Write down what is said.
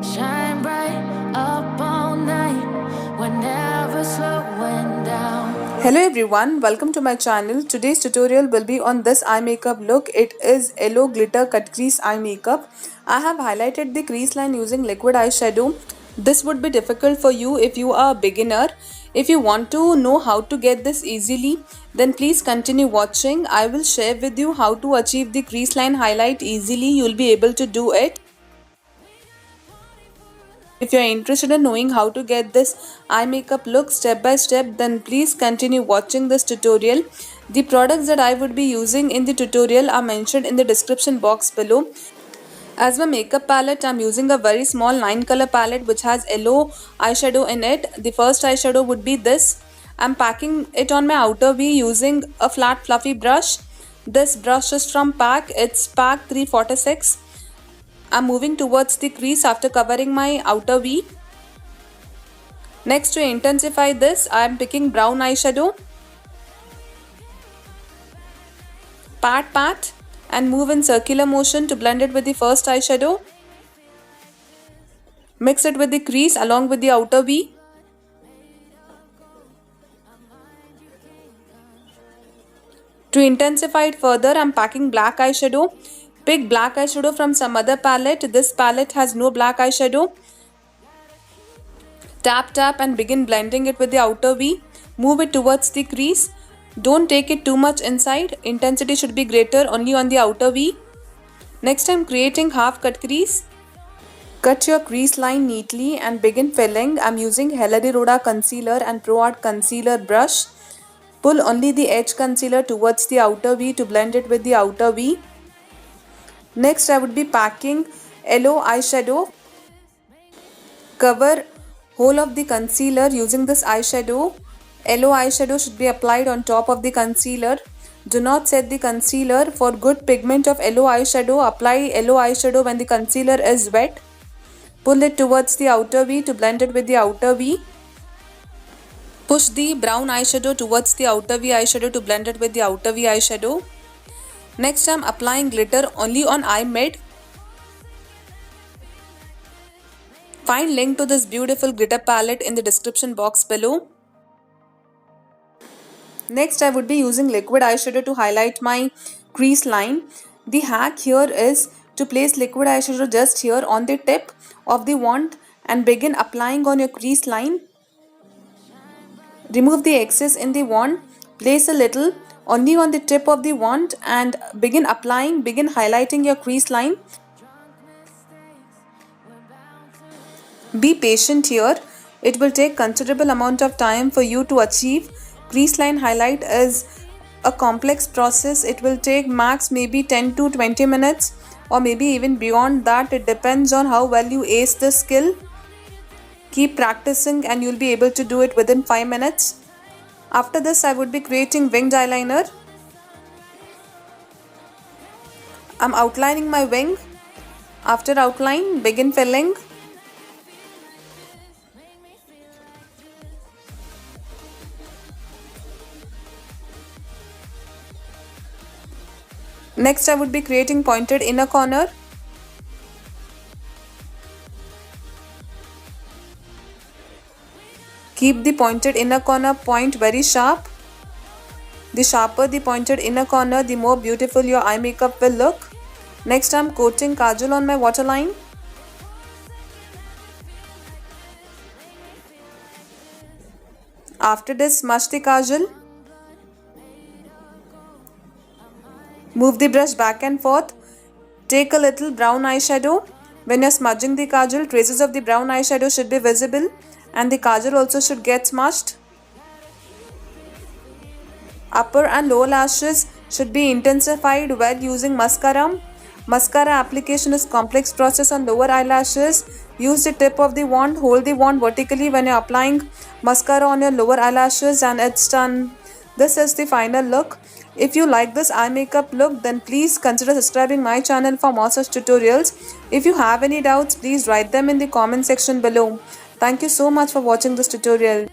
Shine bright up all night. We're never slowing down. Hello everyone, welcome to my channel. Today's tutorial will be on this eye makeup look. It is yellow glitter cut crease eye makeup. I have highlighted the crease line using liquid eyeshadow. This would be difficult for you if you are a beginner. If you want to know how to get this easily, then please continue watching. I will share with you how to achieve the crease line highlight easily. You will be able to do it. If you are interested in knowing how to get this eye makeup look step by step, then please continue watching this tutorial. The products that I would be using in the tutorial are mentioned in the description box below. As my makeup palette, I am using a very small 9 color palette which has yellow eyeshadow in it. The first eyeshadow would be this. I am packing it on my outer V using a flat fluffy brush. This brush is from PAC. It's PAC 346. I'm moving towards the crease after covering my outer V. Next, to intensify this, I am picking brown eyeshadow. Pat and move in circular motion to blend it with the first eyeshadow. Mix it with the crease along with the outer V. To intensify it further, I am packing black eyeshadow. Pick black eyeshadow from some other palette. This palette has no black eyeshadow. Tap and begin blending it with the outer V. Move it towards the crease. Don't take it too much inside. Intensity should be greater only on the outer V. Next, I am creating half cut crease. Cut your crease line neatly and begin filling. I am using Helari Rhoda concealer and Pro Art concealer brush. Pull only the edge concealer towards the outer V to blend it with the outer V. Next, I would be packing yellow eyeshadow. Cover whole of the concealer using this eyeshadow. Yellow eyeshadow should be applied on top of the concealer. Do not set the concealer. For good pigment of yellow eyeshadow, apply yellow eyeshadow when the concealer is wet. Pull it towards the outer V to blend it with the outer V. Push the brown eyeshadow towards the outer V eyeshadow to blend it with the outer V eyeshadow. Next, I am applying glitter only on eye mid. Find link to this beautiful glitter palette in the description box below. Next, I would be using liquid eyeshadow to highlight my crease line. The hack here is to place liquid eyeshadow just here on the tip of the wand and begin applying on your crease line. Remove the excess in the wand. Place a little only on the tip of the wand and begin highlighting your crease line. Be patient here. It will take considerable amount of time for you to achieve. Crease line highlight is a complex process. It will take max maybe 10 to 20 minutes or maybe even beyond that. It depends on how well you ace the skill. Keep practicing and you'll be able to do it within 5 minutes. After this, I would be creating winged eyeliner. I'm outlining my wing. After outline, begin filling. Next, I would be creating pointed inner corner. Keep the pointed inner corner point very sharp. The sharper the pointed inner corner, the more beautiful your eye makeup will look. Next, I am coating kajal on my waterline. After this, smudge the kajal. Move the brush back and forth. Take a little brown eyeshadow. When you are smudging the kajal, traces of the brown eyeshadow should be visible and the kajal also should get smudged. Upper and lower lashes should be intensified while using mascara. Mascara application is complex process on lower eyelashes. Use the tip of the wand, hold the wand vertically when you are applying mascara on your lower eyelashes and it's done. This is the final look. If you like this eye makeup look, then please consider subscribing my channel for more such tutorials. If you have any doubts, please write them in the comment section below. Thank you so much for watching this tutorial.